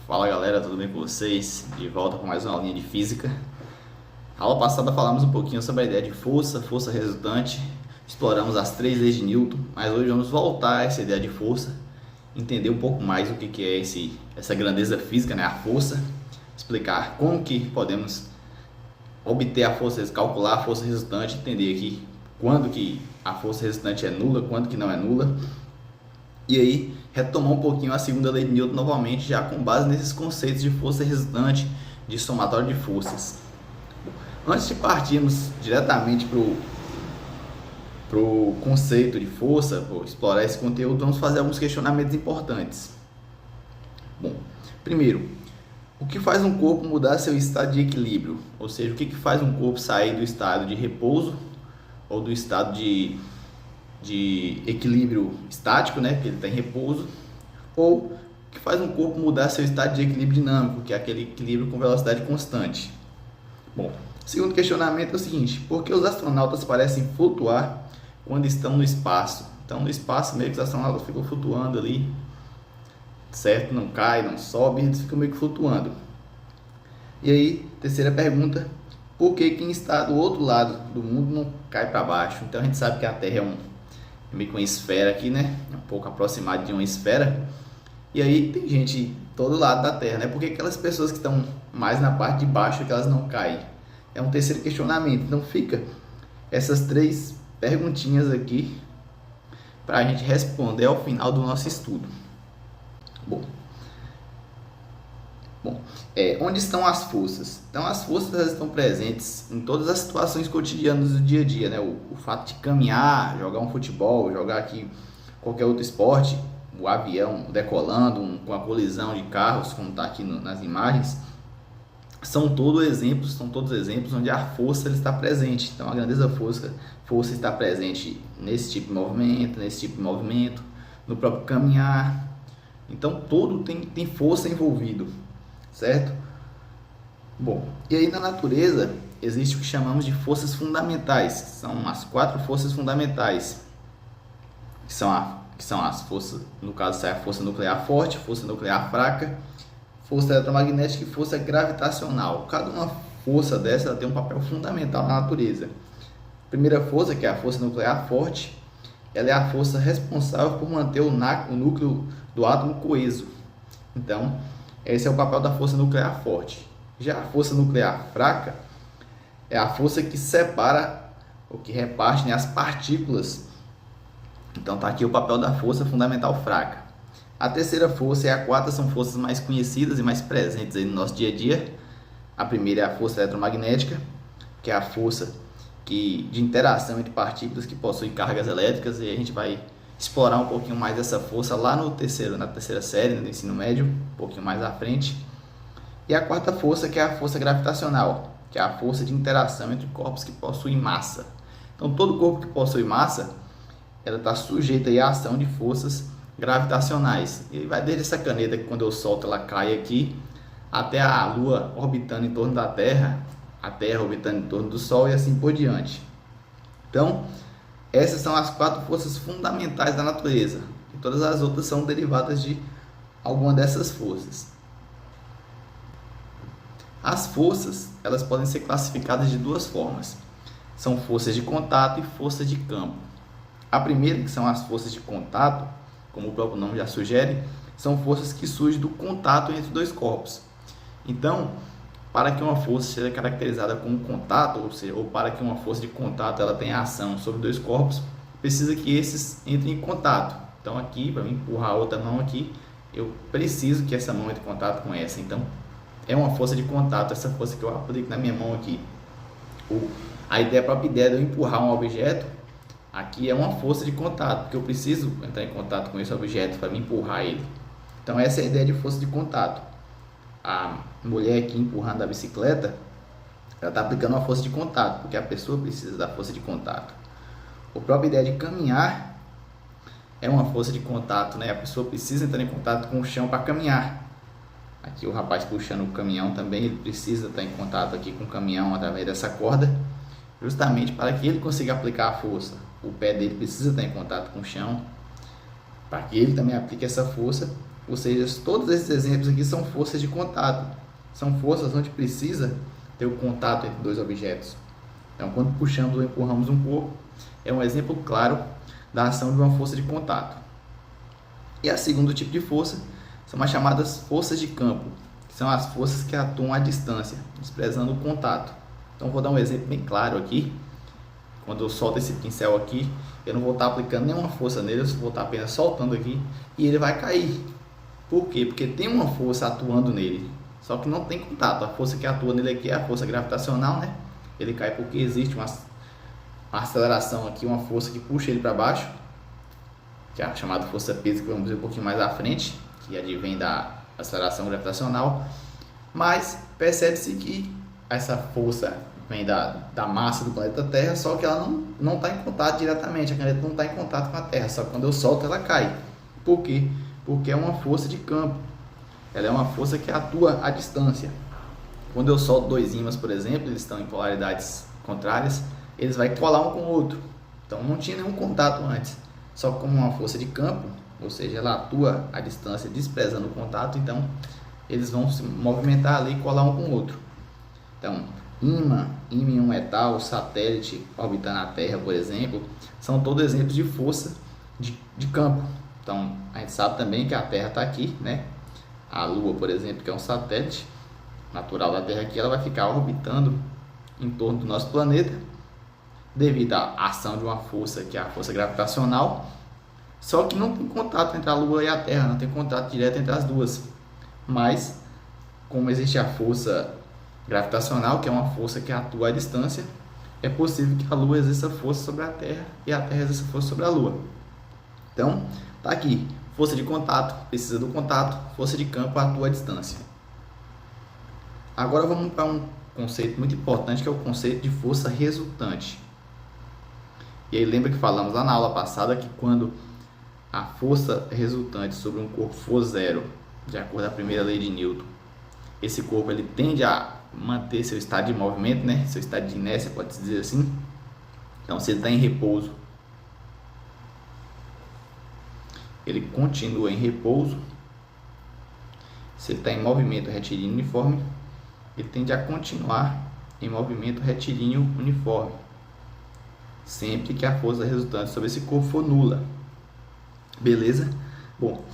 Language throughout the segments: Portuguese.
Fala galera, tudo bem com vocês? De volta com mais uma aulinha de física. Na aula passada falamos um pouquinho sobre a ideia de força, força resultante, exploramos as 3 leis de Newton, mas hoje vamos voltar a essa ideia de força, entender um pouco mais o que é essa grandeza física, né? A força, explicar como que podemos obter a força, calcular a força resultante, entender aqui quando que a força resultante é nula, quando que não é nula. E aí, retomar um pouquinho a segunda lei de Newton novamente, já com base nesses conceitos de força resultante, de somatório de forças. Antes de partirmos diretamente para o conceito de força, por explorar esse conteúdo, vamos fazer alguns questionamentos importantes. Bom, primeiro, o que faz um corpo mudar seu estado de equilíbrio? Ou seja, o que faz um corpo sair do estado de repouso ou do estado de equilíbrio estático, né, que ele está em repouso, ou o que faz um corpo mudar seu estado de equilíbrio dinâmico, que é aquele equilíbrio com velocidade constante. Bom, o segundo questionamento é o seguinte: por que os astronautas parecem flutuar quando estão no espaço? Então, no espaço, meio que os astronautas ficam flutuando ali, certo? Não cai, não sobe, eles ficam meio que flutuando. E aí, terceira pergunta: por que quem está do outro lado do mundo não cai para baixo? Então, a gente sabe que a Terra é meio que uma esfera aqui, né? Um pouco aproximado de uma esfera. E aí tem gente de todo lado da Terra, né? Por que aquelas pessoas que estão mais na parte de baixo que elas não caem? É um terceiro questionamento. Então fica essas 3 perguntinhas aqui para a gente responder ao final do nosso estudo. Bom, onde estão as forças? Então as forças estão presentes em todas as situações cotidianas do dia a dia, né? O fato de caminhar, jogar um futebol, jogar aqui qualquer outro esporte, o avião decolando, com a colisão de carros, como está aqui nas imagens, são todos exemplos onde a força está presente. Então a grandeza força está presente nesse tipo de movimento, no próprio caminhar. Então todo tem força envolvido, certo? Bom, e aí na natureza existe o que chamamos de forças fundamentais. São as 4 forças fundamentais, que são as forças, no caso, a força nuclear forte, força nuclear fraca, força eletromagnética e força gravitacional. Cada uma força dessa ela tem um papel fundamental na natureza. A primeira força, que é a força nuclear forte, ela é a força responsável por manter o núcleo do átomo coeso. Então, esse é o papel da força nuclear forte. Já a força nuclear fraca é a força que separa, ou que reparte, né, as partículas. Então está aqui o papel da força fundamental fraca. A terceira força e a quarta são forças mais conhecidas e mais presentes aí no nosso dia a dia. A primeira é a força eletromagnética, que é a força de interação entre partículas que possuem cargas elétricas, e a gente vai explorar um pouquinho mais dessa força lá na terceira série, no ensino médio, um pouquinho mais à frente. E a quarta força, que é a força gravitacional, que é a força de interação entre corpos que possuem massa. Então todo corpo que possui massa, ela está sujeita à ação de forças gravitacionais. E vai desde essa caneta que quando eu solto ela cai aqui, até a Lua orbitando em torno da Terra, a Terra orbitando em torno do Sol e assim por diante. Então, essas são as 4 forças fundamentais da natureza. E todas as outras são derivadas de alguma dessas forças. As forças, elas podem ser classificadas de 2 formas. São forças de contato e forças de campo. A primeira, que são as forças de contato, como o próprio nome já sugere, são forças que surgem do contato entre 2 corpos. Então, para que uma força seja caracterizada como contato, ou seja, ou para que uma força de contato ela tenha ação sobre 2 corpos, precisa que esses entrem em contato. Então aqui, para empurrar a outra mão aqui, eu preciso que essa mão entre em contato com essa. Então, é uma força de contato, essa força que eu aplico na minha mão aqui. A própria ideia de eu empurrar um objeto, aqui é uma força de contato, porque eu preciso entrar em contato com esse objeto para me empurrar ele. Então essa é a ideia de força de contato. A mulher aqui empurrando a bicicleta, ela está aplicando uma força de contato, porque a pessoa precisa da força de contato. A própria ideia de caminhar é uma força de contato, né? A pessoa precisa entrar em contato com o chão para caminhar. Aqui o rapaz puxando o caminhão também, ele precisa estar em contato aqui com o caminhão através dessa corda, justamente para que ele consiga aplicar a força. O pé dele precisa estar em contato com o chão, para que ele também aplique essa força Ou seja, todos esses exemplos aqui são forças de contato. São forças onde precisa ter o contato entre dois objetos. Então, quando puxamos ou empurramos um corpo, é um exemplo claro da ação de uma força de contato. E a segundo tipo de força são as chamadas forças de campo, que são as forças que atuam à distância, desprezando o contato. Então, vou dar um exemplo bem claro aqui. Quando eu solto esse pincel aqui, eu não vou estar aplicando nenhuma força nele, eu vou estar apenas soltando aqui e ele vai cair. Por quê? Porque tem uma força atuando nele, só que não tem contato. A força que atua nele aqui é a força gravitacional, né? Ele cai porque existe uma aceleração aqui, uma força que puxa ele para baixo, que é a chamada força Peso, que vamos ver um pouquinho mais à frente, que advém da aceleração gravitacional. Mas percebe-se que essa força vem da massa do planeta Terra, só que ela não está em contato diretamente, a caneta não está em contato com a Terra, só que quando eu solto ela cai. Por quê? Porque é uma força de campo, ela é uma força que atua à distância. Quando eu solto dois ímãs, por exemplo, eles estão em polaridades contrárias, eles vão colar um com o outro. Então não tinha nenhum contato antes. Só que como uma força de campo, ou seja, ela atua à distância desprezando o contato, então eles vão se movimentar ali e colar um com o outro. Então, ímã em um metal, satélite orbitando a Terra, por exemplo, são todos exemplos de força de campo. Então, a gente sabe também que a Terra está aqui, né? A Lua, por exemplo, que é um satélite natural da Terra aqui, ela vai ficar orbitando em torno do nosso planeta devido à ação de uma força que é a força gravitacional, só que não tem contato entre a Lua e a Terra, não tem contato direto entre as duas. Mas como existe a força gravitacional, que é uma força que atua à distância, é possível que a Lua exerça força sobre a Terra e a Terra exerça força sobre a Lua. Então, tá aqui, força de contato, precisa do contato, força de campo atua à distância. Agora vamos para um conceito muito importante, que é o conceito de força resultante. E aí lembra que falamos lá na aula passada que quando a força resultante sobre um corpo for zero, de acordo com a primeira lei de Newton, esse corpo ele tende a manter seu estado de movimento, né? Seu estado de inércia, pode-se dizer assim. Então, se ele está em repouso, ele continua em repouso. Se ele está em movimento retilíneo uniforme, ele tende a continuar em movimento retilíneo uniforme, sempre que a força resultante sobre esse corpo for nula. Beleza? Bom,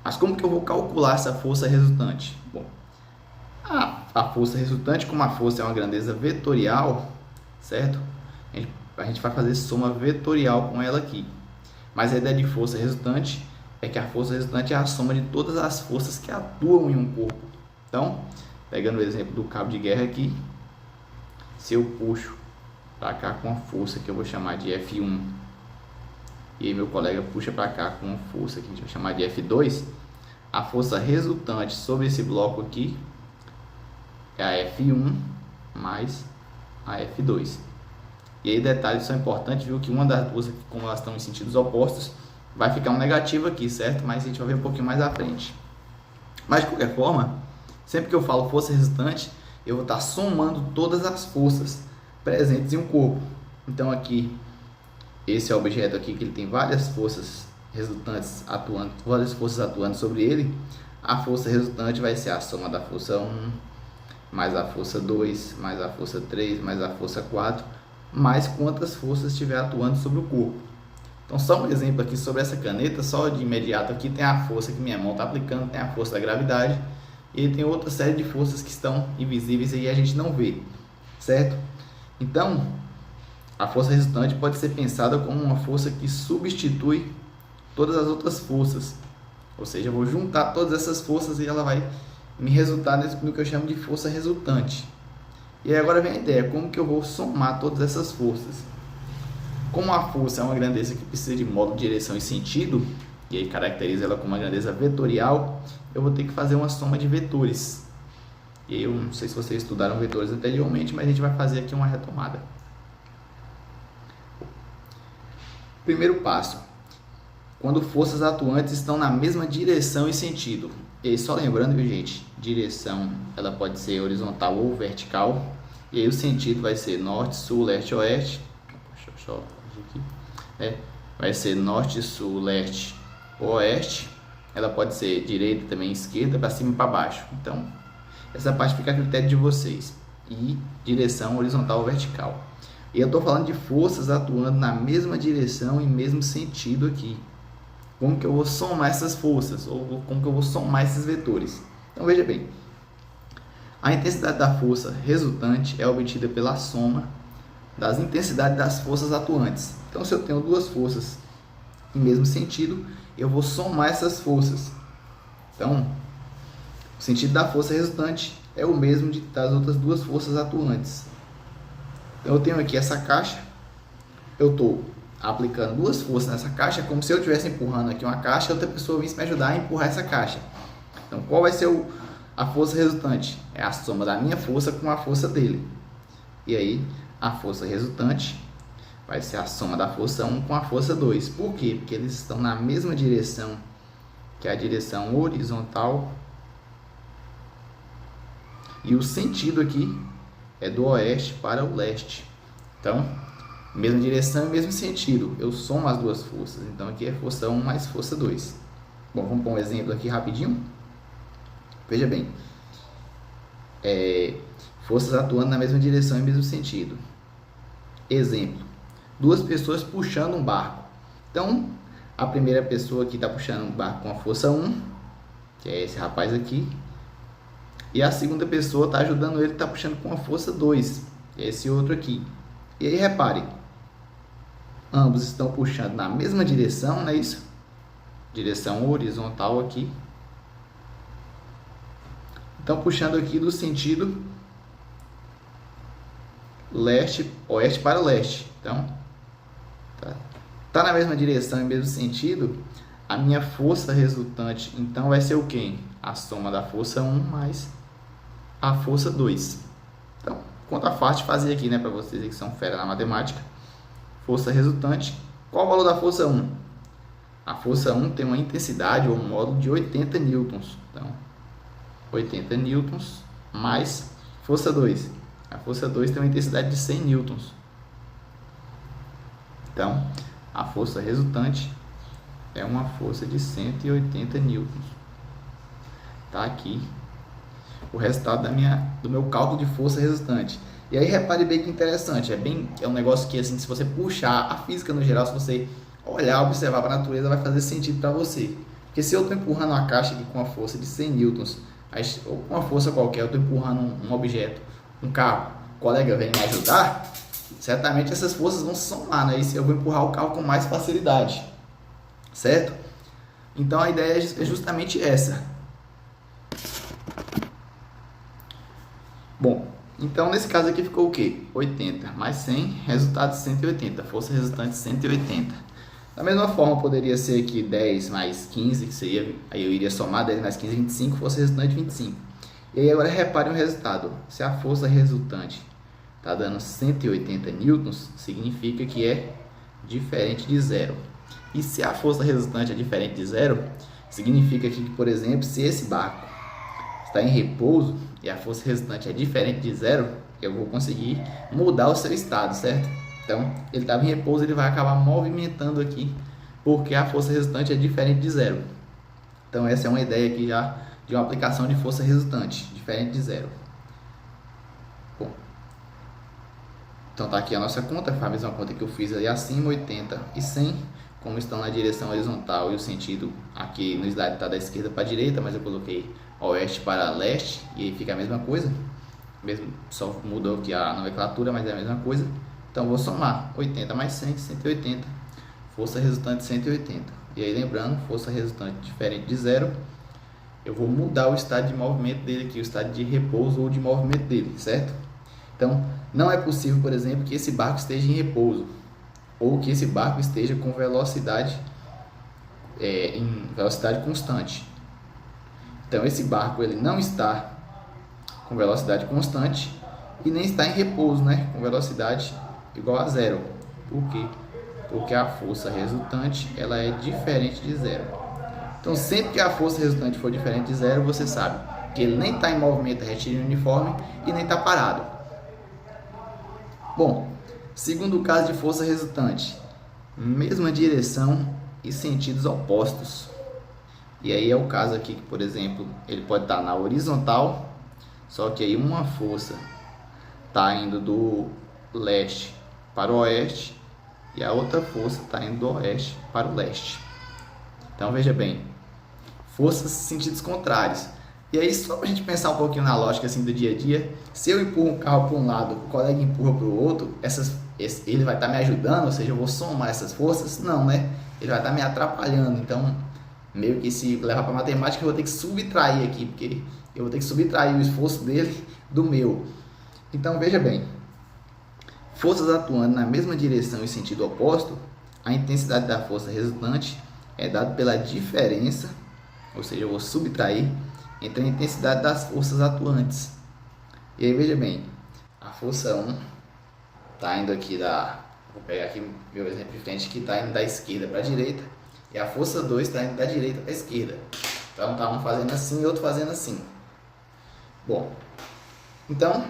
mas como que eu vou calcular essa força resultante? Bom, a força resultante, como a força é uma grandeza vetorial, certo? A gente vai fazer soma vetorial com ela aqui. Mas a ideia de força resultante é que a força resultante é a soma de todas as forças que atuam em um corpo. Então, pegando o exemplo do cabo de guerra aqui, se eu puxo para cá com a força que eu vou chamar de F1, e aí meu colega puxa para cá com uma força que a gente vai chamar de F2, a força resultante sobre esse bloco aqui é a F1 mais a F2. E aí detalhes são importantes, viu, que uma das duas, como elas estão em sentidos opostos, vai ficar um negativo aqui, certo? Mas a gente vai ver um pouquinho mais à frente. Mas de qualquer forma, sempre que eu falo força resultante, eu vou estar somando todas as forças presentes em um corpo. Então aqui, esse objeto aqui, que ele tem várias forças resultantes atuando, várias forças atuando sobre ele, a força resultante vai ser a soma da força 1, mais a força 2, mais a força 3, mais a força 4, mais quantas forças estiver atuando sobre o corpo. Então, só um exemplo aqui sobre essa caneta, só de imediato aqui tem a força que minha mão está aplicando, tem a força da gravidade, e tem outra série de forças que estão invisíveis e a gente não vê, certo? Então, a força resultante pode ser pensada como uma força que substitui todas as outras forças. Ou seja, eu vou juntar todas essas forças e ela vai me resultar no que eu chamo de força resultante. E aí agora vem a ideia, como que eu vou somar todas essas forças? Como a força é uma grandeza que precisa de modo, direção e sentido, e aí caracteriza ela como uma grandeza vetorial, eu vou ter que fazer uma soma de vetores. E aí eu não sei se vocês estudaram vetores anteriormente, mas a gente vai fazer aqui uma retomada. Primeiro passo, quando forças atuantes estão na mesma direção e sentido. E aí só lembrando, viu, gente, direção ela pode ser horizontal ou vertical, e aí o sentido vai ser norte, sul, leste, oeste. Deixa eu só aqui. Vai ser norte, sul, leste, oeste. ela pode ser direita também, esquerda, para cima e para baixo. Então, essa parte fica a critério de vocês. E direção horizontal ou vertical. E eu estou falando de forças atuando na mesma direção e mesmo sentido aqui. Como que eu vou somar essas forças? Ou como que eu vou somar esses vetores? Então, veja bem. A intensidade da força resultante é obtida pela soma das intensidades das forças atuantes. Então, se eu tenho duas forças em mesmo sentido, eu vou somar essas forças. Então, o sentido da força resultante é o mesmo das outras duas forças atuantes. Então, eu tenho aqui essa caixa, eu estou aplicando duas forças nessa caixa, como se eu estivesse empurrando aqui uma caixa e outra pessoa viesse me ajudar a empurrar essa caixa. Então, qual vai ser a força resultante? É a soma da minha força com a força dele. E aí, a força resultante vai ser a soma da força 1 com a força 2. Por quê? Porque eles estão na mesma direção, que é a direção horizontal. E o sentido aqui é do oeste para o leste. Então, mesma direção e mesmo sentido. Eu somo as duas forças. Então, aqui é força 1 mais força 2. Bom, vamos pôr um exemplo aqui rapidinho. Veja bem. Forças atuando na mesma direção e mesmo sentido. Exemplo. Duas pessoas puxando um barco. Então, a primeira pessoa aqui está puxando um barco com a força 1, que é esse rapaz aqui. E a segunda pessoa está ajudando ele, está puxando com a força 2, que é esse outro aqui. E aí, repare. Ambos estão puxando na mesma direção, não é isso? Direção horizontal aqui. Estão puxando aqui do sentido oeste para leste. Então, tá na mesma direção e mesmo sentido. A minha força resultante, então, vai ser o quê? A soma da força 1 mais a força 2. Então, conta fácil de fazer aqui, né? Para vocês que são fera na matemática. Força resultante. Qual o valor da força 1? A força 1 tem uma intensidade ou um módulo de 80 newtons. Então, 80 newtons mais força 2. A força 2 tem uma intensidade de 100 newtons. Então, a força resultante é uma força de 180 newtons. Tá aqui o resultado do meu cálculo de força resultante. E aí, repare bem que interessante. É um negócio que, assim, se você puxar a física no geral, se você olhar, observar para a natureza, vai fazer sentido para você. Porque se eu estou empurrando uma caixa aqui com uma força de 100 newtons, ou com uma força qualquer, eu estou empurrando um objeto, um carro, o colega vem me ajudar, certamente essas forças vão se somar, né? E se eu vou empurrar o carro com mais facilidade, certo? Então a ideia é justamente essa. Bom, então nesse caso aqui ficou o quê? 80 mais 100, resultado 180, força resultante 180. Da mesma forma, poderia ser aqui 10 mais 15, que seria, aí eu iria somar 10 mais 15, 25, força resultante 25. E aí agora repare o resultado. Se a força resultante está dando 180 newtons, significa que é diferente de zero. E se a força resultante é diferente de zero, significa que, por exemplo, se esse barco está em repouso e a força resultante é diferente de zero, eu vou conseguir mudar o seu estado, certo? Então, ele estava em repouso, ele vai acabar movimentando aqui, porque a força resultante é diferente de zero. Então, essa é uma ideia aqui já de uma aplicação de força resultante, diferente de zero. Bom, então tá aqui a nossa conta, foi a mesma conta que eu fiz ali acima, 80 e 100, como estão na direção horizontal e o sentido aqui no slide está da esquerda para a direita, mas eu coloquei oeste para leste e aí fica a mesma coisa, mesmo, só mudou aqui a nomenclatura, mas é a mesma coisa. Então vou somar 80 mais 100, 180, força resultante 180. E aí lembrando, força resultante diferente de zero, eu vou mudar o estado de movimento dele aqui, o estado de repouso ou de movimento dele, certo? Então não é possível, por exemplo, que esse barco esteja em repouso ou que esse barco esteja com velocidade em velocidade constante. Então esse barco ele não está com velocidade constante e nem está em repouso, né, com velocidade igual a zero. Por quê? Porque a força resultante ela é diferente de zero. Então sempre que a força resultante for diferente de zero, você sabe que ele nem está em movimento retilíneo uniforme e nem está parado. Bom, segundo caso de força resultante, mesma direção e sentidos opostos. E aí é o caso aqui que, por exemplo, ele pode estar na horizontal, só que aí uma força está indo do leste para o oeste e a outra força está indo do oeste para o leste. Então veja bem, forças sentidos contrários. E aí, só para a gente pensar um pouquinho na lógica assim do dia a dia, se eu empurro um carro para um lado, o colega empurra para o outro, ele vai estar me ajudando, ou seja, eu vou somar essas forças? Não, né? Ele vai estar me atrapalhando. Então, meio que se levar para matemática, eu vou ter que subtrair aqui, porque eu vou ter que subtrair o esforço dele do meu. Então, veja bem, forças atuando na mesma direção e sentido oposto, a intensidade da força resultante é dada pela diferença, ou seja, eu vou subtrair entre a intensidade das forças atuantes. E aí veja bem, a força 1 está indo aqui vou pegar aqui meu exemplo de frente, que está indo da esquerda para a direita, e a força 2 está indo da direita para a esquerda. Então está um fazendo assim e outro fazendo assim. Bom, então,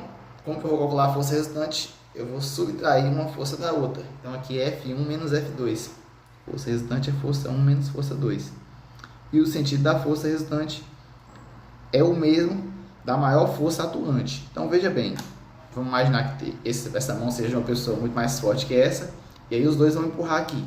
como que eu vou calcular a força resultante? Eu vou subtrair uma força da outra. Então aqui é F1 menos F2. Força resultante é força 1 menos força 2. E o sentido da força resultante é o mesmo da maior força atuante. Então veja bem, vamos imaginar que essa mão seja uma pessoa muito mais forte que essa, e aí os dois vão empurrar aqui.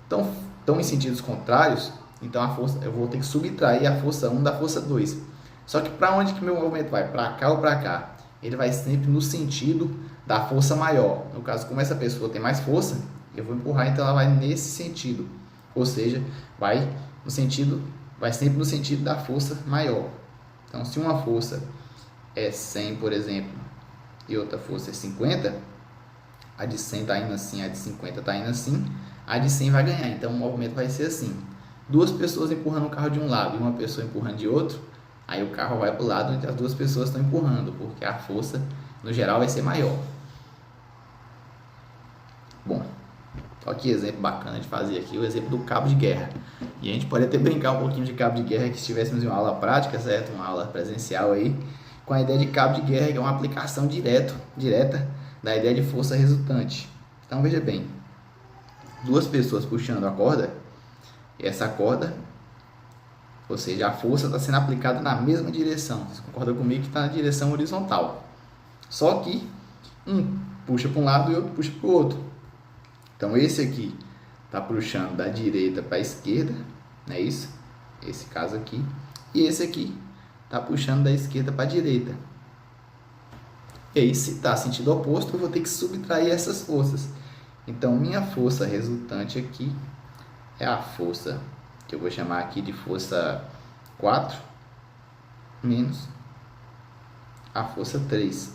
Então, estão em sentidos contrários, então eu vou ter que subtrair a força 1 da força 2. Só que para onde que meu movimento vai? Para cá ou para cá? Ele vai sempre no sentido da força maior. No caso, como essa pessoa tem mais força, eu vou empurrar, então ela vai nesse sentido. Ou seja, vai sempre no sentido da força maior. Então, se uma força é 100, por exemplo, e outra força é 50, a de 100 está indo assim, a de 50 está indo assim, a de 100 vai ganhar. Então, o movimento vai ser assim. Duas pessoas empurrando o carro de um lado e uma pessoa empurrando de outro, aí o carro vai para o lado onde as duas pessoas estão empurrando, porque a força, no geral, vai ser maior. Bom, olha que exemplo bacana de fazer aqui, o exemplo do cabo de guerra. E a gente pode até brincar um pouquinho de cabo de guerra, que se estivéssemos em uma aula prática, certo? Uma aula presencial aí, com a ideia de cabo de guerra, que é uma aplicação direta da ideia de força resultante. Então veja bem, duas pessoas puxando a corda, e essa corda, ou seja, a força está sendo aplicada na mesma direção. Você concorda comigo que está na direção horizontal? Só que um puxa para um lado e outro puxa para o outro. Então esse aqui está puxando da direita para a esquerda, não é isso? Esse caso aqui. E esse aqui está puxando da esquerda para a direita. E aí, se está sentido oposto, eu vou ter que subtrair essas forças. Então, minha força resultante aqui é a força que eu vou chamar aqui de força 4 menos a força 3.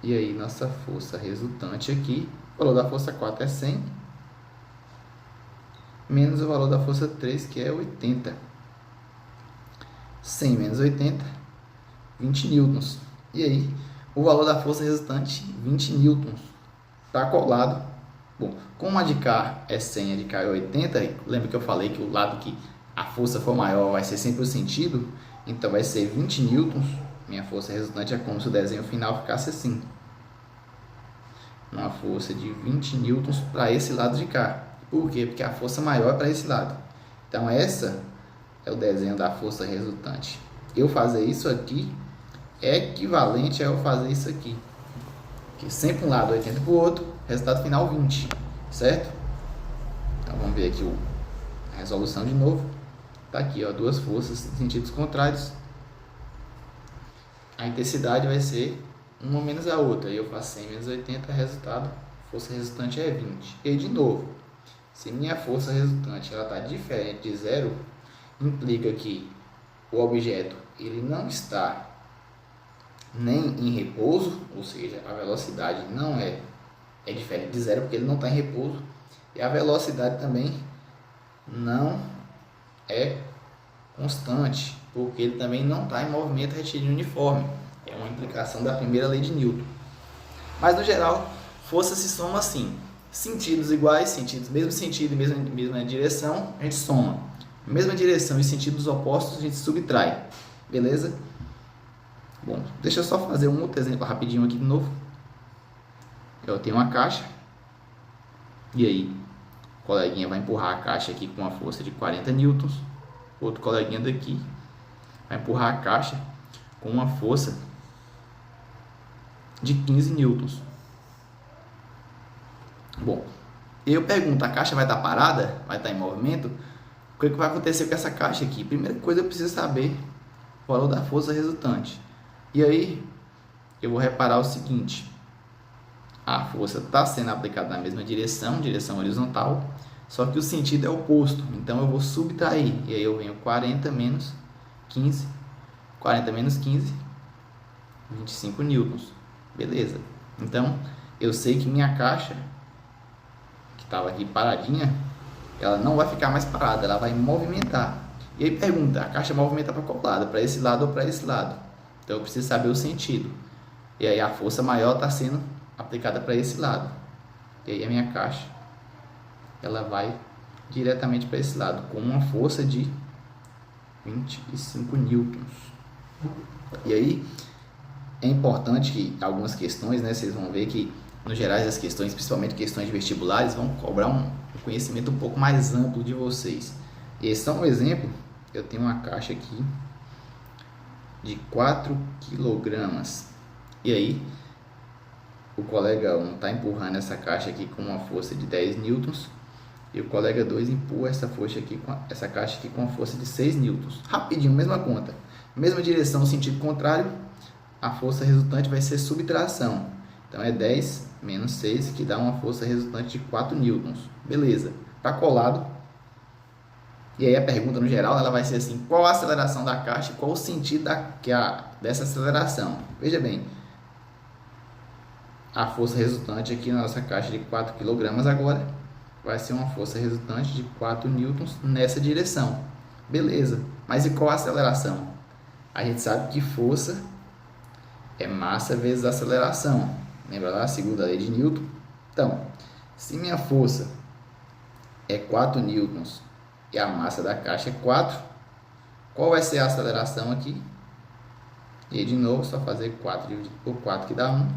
E aí, nossa força resultante aqui, o valor da força 4 é 100, menos o valor da força 3, que é 80. 100 menos 80, 20 newtons. E aí, o valor da força resultante, 20 newtons. Está colado. Bom, como a de cá é 100 a de cá é 80, lembra que eu falei que o lado que a força for maior vai ser sempre o sentido? Então vai ser 20 newtons. Minha força resultante é como se o desenho final ficasse assim. Uma força de 20 newtons para esse lado de cá. Por quê? Porque a força maior é para esse lado. Então essa é o desenho da força resultante. Eu fazer isso aqui é equivalente a eu fazer isso aqui. Que sempre um lado 80 para o outro, resultado final 20, certo? Então vamos ver aqui a resolução de novo. Está aqui, ó, duas forças em sentidos contrários. A intensidade vai ser uma menos a outra. Aí eu faço 100 menos 80, resultado, força resultante é 20. E de novo, se minha força resultante está diferente de zero, implica que o objeto ele não está nem em repouso, ou seja, a velocidade não é diferente de zero, porque ele não está em repouso, e a velocidade também não é constante, porque ele também não está em movimento retilíneo uniforme. É uma implicação da primeira lei de Newton. Mas no geral, força se soma assim: sentidos iguais, mesmo sentido e mesma direção, a gente soma. Mesma direção e sentidos opostos, a gente subtrai. Beleza? Bom, deixa eu só fazer um outro exemplo rapidinho aqui de novo. Eu tenho uma caixa. E aí? O coleguinha vai empurrar a caixa aqui com uma força de 40 newtons. Outro coleguinha daqui vai empurrar a caixa com uma força de 15 newtons. Bom, eu pergunto, a caixa vai estar parada? Vai estar em movimento? O que vai acontecer com essa caixa aqui? Primeira coisa, eu preciso saber o valor da força resultante. E aí, eu vou reparar o seguinte: a força está sendo aplicada na mesma direção, direção horizontal, só que o sentido é oposto. Então, eu vou subtrair. E aí, eu venho 40 menos 15. 40 menos 15, 25 newtons. Beleza. Então, eu sei que minha caixa, que estava aqui paradinha, ela não vai ficar mais parada, ela vai movimentar. E aí pergunta, a caixa movimenta para qual lado? Para esse lado ou para esse lado? Então eu preciso saber o sentido. E aí a força maior está sendo aplicada para esse lado. E aí a minha caixa, ela vai diretamente para esse lado, com uma força de 25 newtons. E aí é importante que algumas questões, né, vocês vão ver que no geral as questões, principalmente questões de vestibulares, vão cobrar um conhecimento um pouco mais amplo de vocês. E esse é um exemplo. Eu tenho uma caixa aqui de 4 kg. E aí o colega 1 está empurrando essa caixa aqui com uma força de 10 newtons. E o colega 2 empurra essa caixa aqui com uma força de 6 newtons. Rapidinho, mesma conta. Mesma direção, sentido contrário. A força resultante vai ser subtração. Então é 10 menos 6, que dá uma força resultante de 4 newtons. Beleza. Está colado. E aí a pergunta no geral, ela vai ser assim: qual a aceleração da caixa e qual o sentido dessa aceleração? Veja bem, a força resultante aqui na nossa caixa de 4 kg agora vai ser uma força resultante de 4 newtons nessa direção. Beleza. Mas e qual a aceleração? A gente sabe que força é massa vezes aceleração. Lembra lá a segunda lei de Newton? Então, se minha força é 4 newtons e a massa da caixa é 4, qual vai ser a aceleração aqui? E aí, de novo, só fazer 4 dividido por 4 que dá 1.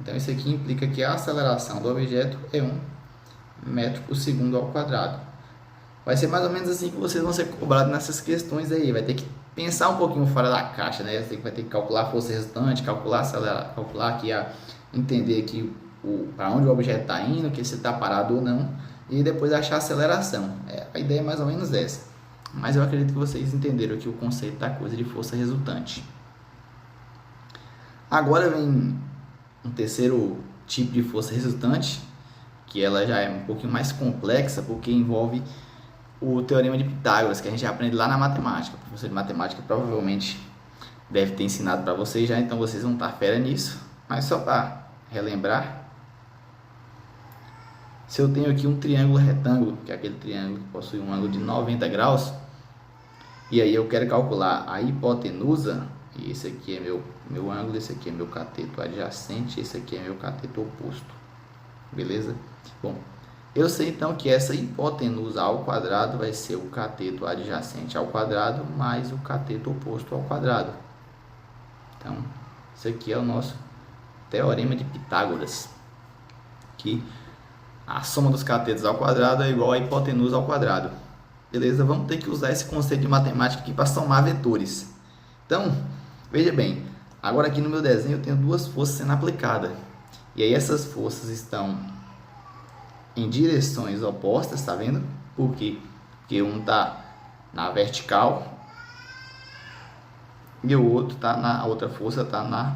Então, isso aqui implica que a aceleração do objeto é 1 metro por segundo ao quadrado. Vai ser mais ou menos assim que vocês vão ser cobrados nessas questões aí. Vai ter que pensar um pouquinho fora da caixa, né? Você vai ter que calcular a força resultante, calcular aqui, entender aqui para onde o objeto está indo, que se está parado ou não, e depois achar a aceleração. A ideia é mais ou menos essa. Mas eu acredito que vocês entenderam aqui o conceito da coisa de força resultante. Agora vem um terceiro tipo de força resultante, que ela já é um pouquinho mais complexa, porque envolve o teorema de Pitágoras, que a gente aprende lá na matemática. O professor de matemática provavelmente deve ter ensinado para vocês já, então vocês vão estar fera nisso. Mas só para relembrar, se eu tenho aqui um triângulo retângulo, que é aquele triângulo que possui um ângulo de 90 graus, e aí eu quero calcular a hipotenusa, e esse aqui é meu ângulo, esse aqui é meu cateto adjacente, esse aqui é meu cateto oposto. Beleza? Bom, eu sei então que essa hipotenusa ao quadrado vai ser o cateto adjacente ao quadrado mais o cateto oposto ao quadrado. Então, isso aqui é o nosso teorema de Pitágoras, que a soma dos catetos ao quadrado é igual a hipotenusa ao quadrado. Beleza? Vamos ter que usar esse conceito de matemática aqui para somar vetores. Então, veja bem, agora aqui no meu desenho eu tenho duas forças sendo aplicadas. E aí essas forças estão em direções opostas, tá vendo? Por quê? Porque um está na vertical e o outro a outra força está na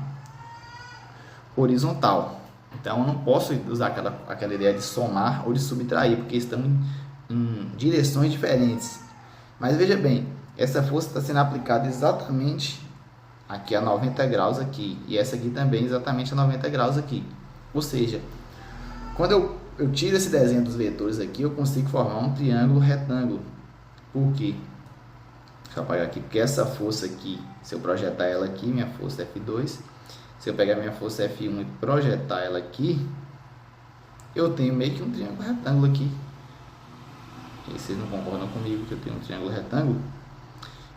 horizontal. Então eu não posso usar aquela ideia de somar ou de subtrair, porque estão em direções diferentes. Mas veja bem, essa força está sendo aplicada exatamente aqui a 90 graus aqui, e essa aqui também exatamente a 90 graus aqui. Ou seja, quando eu tiro esse desenho dos vetores aqui, eu consigo formar um triângulo retângulo. Por quê? Deixa eu apagar aqui, porque essa força aqui, se eu projetar ela aqui, minha força é F2, se eu pegar minha força F1 e projetar ela aqui, eu tenho meio que um triângulo retângulo aqui. E vocês não concordam comigo que eu tenho um triângulo retângulo?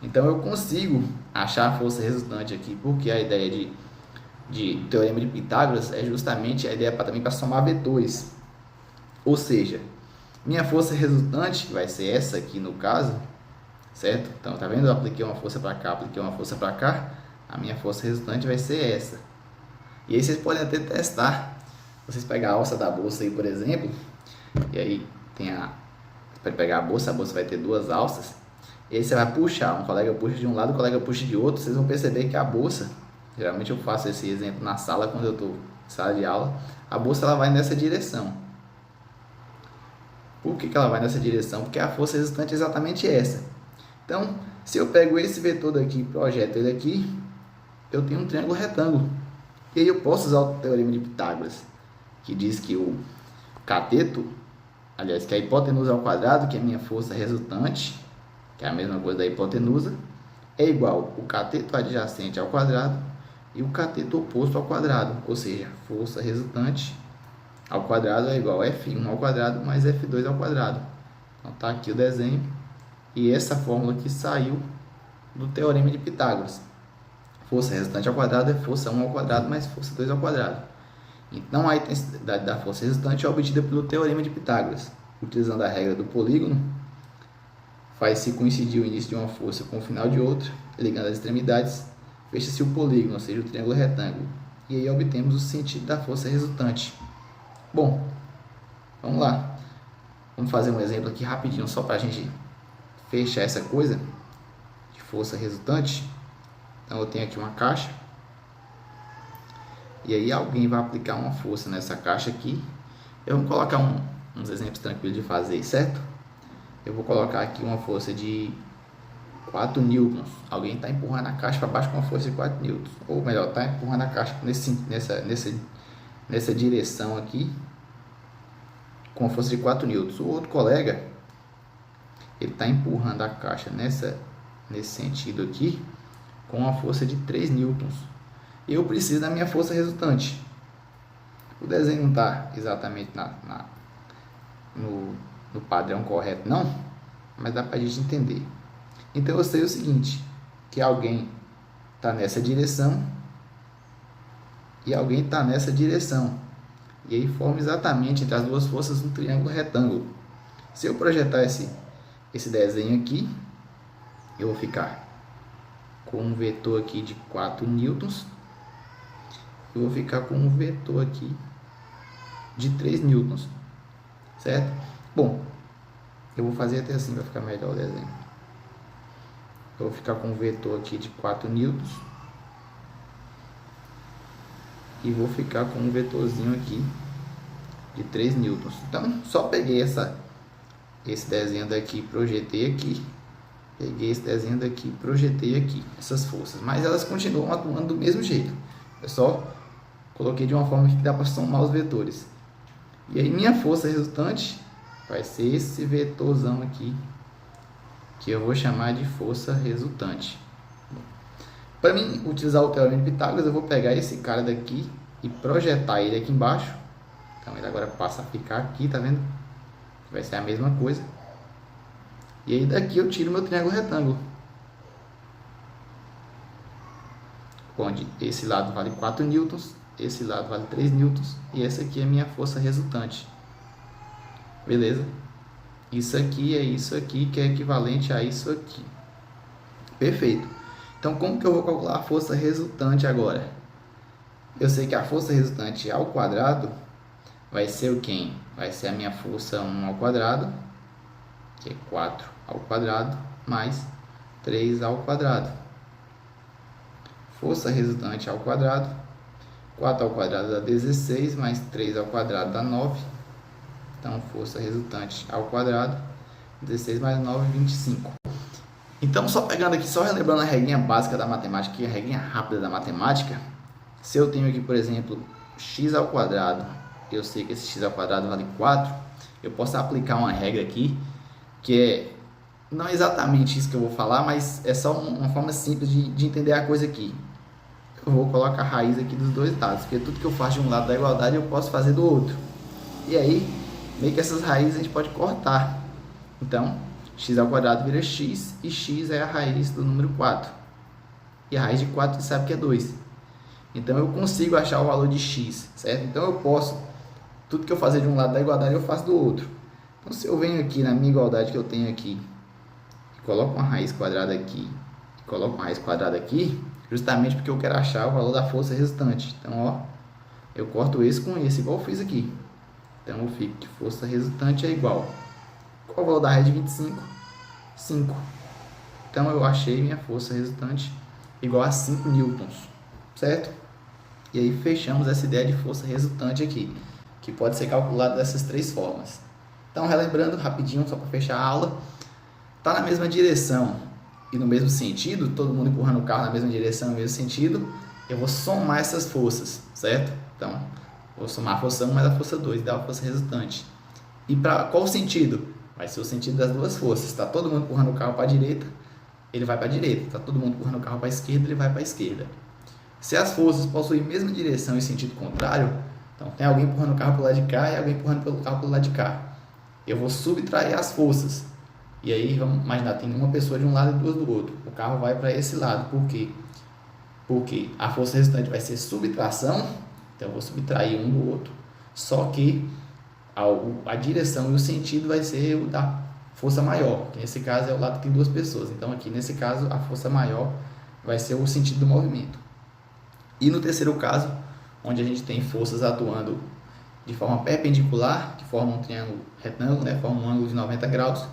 Então eu consigo achar a força resultante aqui, porque a ideia de teorema de Pitágoras é justamente a ideia também para somar vetores. Ou seja, Minha força resultante, que vai ser essa aqui no caso, certo? Então, tá vendo? Eu apliquei uma força para cá, apliquei uma força para cá. A minha força resultante vai ser essa. E aí vocês podem até testar. Vocês pegar a alça da bolsa aí, por exemplo, e aí tem você pode pegar a bolsa vai ter duas alças. E aí você vai puxar, um colega puxa de um lado, o colega puxa de outro. Vocês vão perceber que a bolsa, geralmente eu faço esse exemplo na sala, quando eu estou em sala de aula, a bolsa ela vai nessa direção. Por que ela vai nessa direção? Porque a força resultante é exatamente essa. Então, se eu pego esse vetor daqui e projeto ele aqui, eu tenho um triângulo retângulo. E aí eu posso usar o teorema de Pitágoras, que diz que o cateto, aliás, que a hipotenusa ao quadrado, que é a minha força resultante, que é a mesma coisa da hipotenusa, é igual o cateto adjacente ao quadrado e o cateto oposto ao quadrado. Ou seja, força resultante ao quadrado é igual a F1 ao quadrado mais F2 ao quadrado. Então tá aqui o desenho. E essa fórmula que saiu do teorema de Pitágoras. Força resultante ao quadrado é força 1 ao quadrado mais força 2 ao quadrado. Então a intensidade da força resultante é obtida pelo teorema de Pitágoras. Utilizando a regra do polígono, faz-se coincidir o início de uma força com o final de outra, ligando as extremidades, fecha-se o polígono, ou seja, o triângulo retângulo. E aí obtemos o sentido da força resultante. Bom, vamos lá. Vamos fazer um exemplo aqui rapidinho, só para a gente fechar essa coisa de força resultante. Então eu tenho aqui uma caixa. E aí alguém vai aplicar uma força nessa caixa aqui. Eu vou colocar uns exemplos tranquilos de fazer, certo? Eu vou colocar aqui uma força de 4 newtons. Alguém está empurrando a caixa para baixo com uma força de 4 newtons. Ou melhor, está empurrando a caixa nessa direção aqui com a força de 4 newtons. O outro colega, ele está empurrando a caixa nesse sentido aqui com uma força de 3 newtons. Eu preciso da minha força resultante. O desenho não está exatamente no padrão correto não, mas dá para a gente entender. Então eu sei o seguinte, que alguém está nessa direção e alguém está nessa direção. E aí forma exatamente entre as duas forças um triângulo retângulo. Se eu projetar esse desenho aqui, eu vou ficar com um vetor aqui de 4 newtons. Eu vou ficar com um vetor aqui de 3 newtons, certo? Bom, eu vou fazer até assim para ficar melhor o desenho. Eu vou ficar com um vetor aqui de 4 newtons e vou ficar com um vetorzinho aqui de 3 newtons. Então, só peguei esse desenho daqui, projetei aqui. Peguei esse desenho daqui, projetei aqui, essas forças. Mas elas continuam atuando do mesmo jeito. Eu só coloquei de uma forma que dá para somar os vetores. E aí minha força resultante vai ser esse vetorzão aqui, que eu vou chamar de força resultante. Para mim utilizar o teorema de Pitágoras, eu vou pegar esse cara daqui e projetar ele aqui embaixo. Então ele agora passa a ficar aqui, tá vendo? Vai ser a mesma coisa. E aí daqui eu tiro meu triângulo retângulo, onde esse lado vale 4 newtons, esse lado vale 3 newtons e essa aqui é a minha força resultante. Beleza? Isso aqui é isso aqui, que é equivalente a isso aqui. Perfeito. Então como que eu vou calcular a força resultante agora? Eu sei que a força resultante ao quadrado vai ser o quê? Vai ser a minha força 1 ao quadrado, que é 4 ao quadrado, mais 3 ao quadrado. Força resultante ao quadrado, 4 ao quadrado dá 16, mais 3 ao quadrado dá 9. Então, força resultante ao quadrado, 16 mais 9, 25. Então, só pegando aqui, só relembrando a regrinha básica da matemática, que é a regrinha rápida da matemática. Se eu tenho aqui, por exemplo, x ao quadrado, eu sei que esse x ao quadrado vale 4, eu posso aplicar uma regra aqui, que é, não é exatamente isso que eu vou falar, mas é só uma forma simples de entender a coisa aqui. Eu vou colocar a raiz aqui dos dois lados, porque tudo que eu faço de um lado da igualdade eu posso fazer do outro. E aí, meio que essas raízes a gente pode cortar. Então, x ao quadrado vira x, e x é a raiz do número 4. E a raiz de 4 você sabe que é 2. Então, eu consigo achar o valor de x, certo? Então, eu posso, tudo que eu fazer de um lado da igualdade eu faço do outro. Então, se eu venho aqui na minha igualdade que eu tenho aqui, e coloco uma raiz quadrada aqui, e coloco uma raiz quadrada aqui, justamente porque eu quero achar o valor da força resultante. Então, ó, eu corto esse com esse, igual eu fiz aqui. Então, eu fico que força resultante é igual. Qual o valor da raiz de 25? 5. Então, eu achei minha força resultante igual a 5 newtons, certo? E aí, fechamos essa ideia de força resultante aqui, que pode ser calculada dessas três formas. Então, relembrando rapidinho, só para fechar a aula, está na mesma direção e no mesmo sentido, todo mundo empurrando o carro na mesma direção, no mesmo sentido, eu vou somar essas forças, certo? Então, vou somar a força 1 mais a força 2 e dar a força resultante. E para qual sentido? Vai ser o sentido das duas forças. Está todo mundo empurrando o carro para a direita, ele vai para a direita. Está todo mundo empurrando o carro para a esquerda, ele vai para a esquerda. Se as forças possuem a mesma direção e sentido contrário, então tem alguém empurrando o carro para o lado de cá e alguém empurrando o carro para o lado de cá. Eu vou subtrair as forças. E aí, vamos imaginar, tem uma pessoa de um lado e duas do outro. O carro vai para esse lado. Por quê? Porque a força resultante vai ser subtração. Então, eu vou subtrair um do outro. Só que a direção e o sentido vai ser o da força maior. Que nesse caso é o lado que tem duas pessoas. Então, aqui nesse caso, a força maior vai ser o sentido do movimento. E no terceiro caso, onde a gente tem forças atuando de forma perpendicular, que forma um triângulo retângulo, né, forma um ângulo de 90 graus,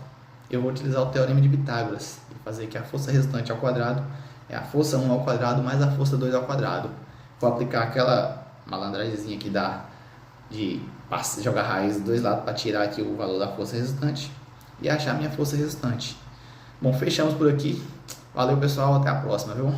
eu vou utilizar o teorema de Pitágoras e fazer que a força resultante ao quadrado é a força 1 ao quadrado mais a força 2 ao quadrado. Vou aplicar aquela malandragemzinha que dá de jogar raiz dos dois lados para tirar aqui o valor da força resultante e achar minha força resultante. Bom, fechamos por aqui. Valeu, pessoal, até a próxima, viu?